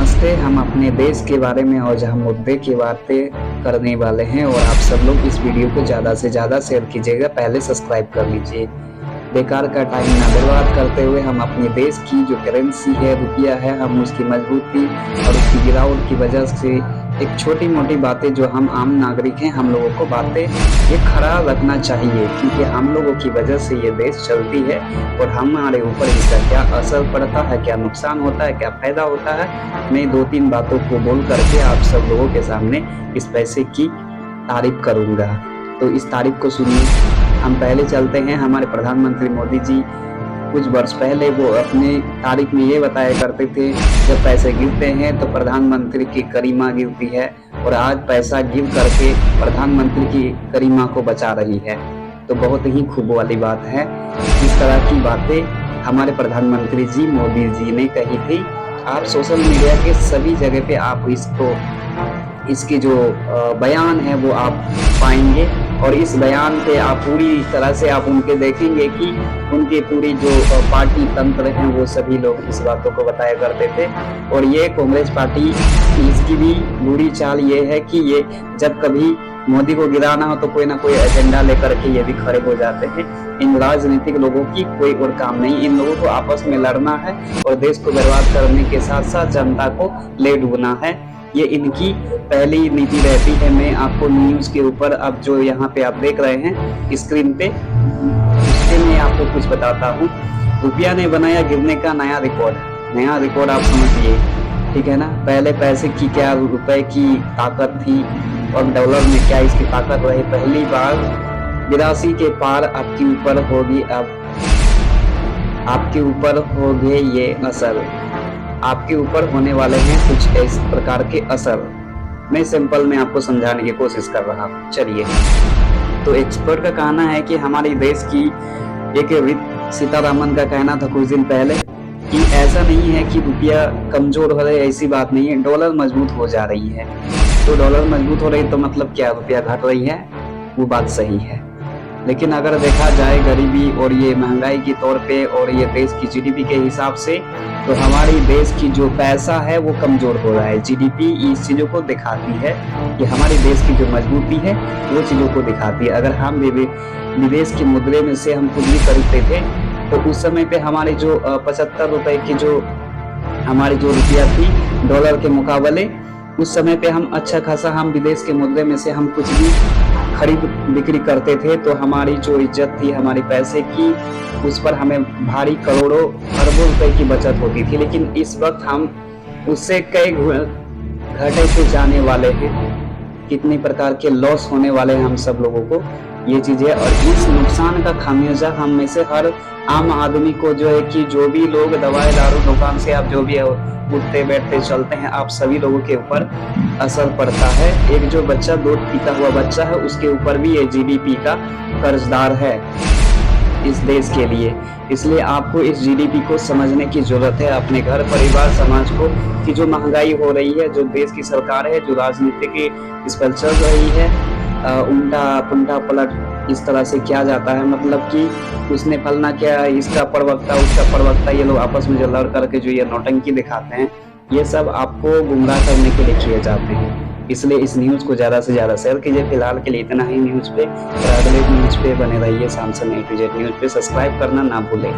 नमस्ते। हम अपने देश के बारे में और अहम मुद्दे की बातें करने वाले हैं और आप सब लोग इस वीडियो को ज़्यादा से ज़्यादा शेयर कीजिएगा। पहले सब्सक्राइब कर लीजिए। बेकार का टाइम ना बर्बाद करते हुए हम अपने देश की जो करेंसी है, रुपया है, हम उसकी मजबूती और उसकी गिरावट की वजह से एक छोटी मोटी बातें जो हम आम नागरिक हैं, हम लोगों को बातें ये ख़राब रखना चाहिए, क्योंकि हम लोगों की वजह से ये देश चलती है और हमारे ऊपर इसका क्या असर पड़ता है, क्या नुकसान होता है, क्या फ़ायदा होता है। मैं 2-3 बातों को बोल करके आप सब लोगों के सामने इस पैसे की तारीफ करूँगा। तो इस तारीफ को सुनिए। हम पहले चलते हैं। हमारे प्रधानमंत्री मोदी जी कुछ वर्ष पहले वो अपने तारीफ में ये बताया करते थे, जब पैसे गिरते हैं तो प्रधानमंत्री की गरिमा गिरती है, और आज पैसा गिर करके प्रधानमंत्री की गरिमा को बचा रही है। तो बहुत ही खूब वाली बात है। इस तरह की बातें हमारे प्रधानमंत्री जी मोदी जी ने कही थी। आप सोशल मीडिया के सभी जगह पे आप इसके जो बयान है वो आप पाएंगे, और इस बयान पे आप पूरी तरह से आप उनके देखेंगे कि उनके पूरी जो पार्टी तंत्र हैं वो सभी लोग इस बातों को बताया करते थे। और ये कांग्रेस पार्टी इसकी भी बुरी चाल ये है कि ये जब कभी मोदी को गिराना हो तो कोई ना कोई एजेंडा लेकर के ये भी खड़े हो जाते हैं। इन राजनीतिक लोगों की कोई और काम नहीं, इन लोगों को आपस में लड़ना है और देश को बर्बाद करने के साथ साथ जनता को ले डूबना है। ये इनकी पहली नीति रहती है। मैं आपको न्यूज़ के ऊपर अब जो यहाँ पे आप देख रहे हैं स्क्रीन पे, उससे मैं आपको कुछ बताता हूँ। रुपया ने बनाया गिरने का नया रिकॉर्ड आप समझिए, ठीक है ना। पहले पैसे की क्या, रुपए की ताकत थी और डॉलर में क्या इसकी ताकत रही। पहली बार 82 के पार आपके ऊपर होगी, अब आपके ऊपर हो गए ये असर, आपके ऊपर होने वाले हैं कुछ इस प्रकार के असर। मैं सिंपल में आपको समझाने की कोशिश कर रहा हूँ। चलिए, तो एक्सपर्ट का कहना है कि हमारे देश की एक वित्त सीतारामन का कहना था कुछ दिन पहले कि ऐसा नहीं है कि रुपया कमजोर हो रहा है, ऐसी बात नहीं है, डॉलर मजबूत हो जा रही है। तो डॉलर मजबूत हो रही तो मतलब क्या, रुपया घट रही है, वो बात सही है। लेकिन अगर देखा जाए गरीबी और ये महंगाई के तौर पे और ये देश की जीडीपी के हिसाब से, तो हमारी देश की जो पैसा है वो कमजोर हो रहा है। जीडीपी इस चीज़ों को दिखाती है कि हमारे देश की जो मजबूती है वो चीज़ों को दिखाती है। अगर हम विदेश के मुद्रे में से हम कुछ भी खरीदते थे तो उस समय पे हमारे जो 75 रुपए की जो हमारी जो रुपया थी डॉलर के मुकाबले, उस समय पे हम अच्छा खासा हम विदेश के मुद्रे में से हम कुछ भी खरीद बिक्री करते थे, तो हमारी जो इज्जत थी हमारी पैसे की, उस पर हमें भारी करोड़ों अरबों रुपए की बचत होती थी। लेकिन इस वक्त हम उससे कई घाटे से जाने वाले हैं, कितने प्रकार के लॉस होने वाले हैं हम सब लोगों को ये चीजें। और इस नुकसान का खामियाजा हम में से हर आम आदमी को जो है कि जो भी लोग दवाई दारू दुकान से आप जो भी उठते बैठते चलते हैं, आप सभी लोगों के ऊपर असर पड़ता है। एक जो बच्चा दूध पीता हुआ बच्चा है उसके ऊपर भी ये जीडीपी का कर्जदार है इस देश के लिए। इसलिए आपको इस जीडीपी को समझने की जरूरत है, अपने घर परिवार समाज को, कि जो महंगाई हो रही है, जो देश की सरकार है, जो राजनीति की इस पर चल रही है, उल्टा पुल्टा पलट इस तरह से किया जाता है। मतलब कि उसने फलना क्या, इसका प्रवक्ता उसका प्रवक्ता, ये लोग आपस में जो लड़ करके जो ये नौटंकी दिखाते हैं, ये सब आपको गुमराह करने के लिए किए जाते हैं। इसलिए इस न्यूज़ को ज़्यादा से ज़्यादा शेयर कीजिए। फिलहाल के लिए इतना ही न्यूज़ पे, और अगले न्यूज़ पे बने रहिए। Samsung A to Z news पे सब्सक्राइब करना ना भूलें।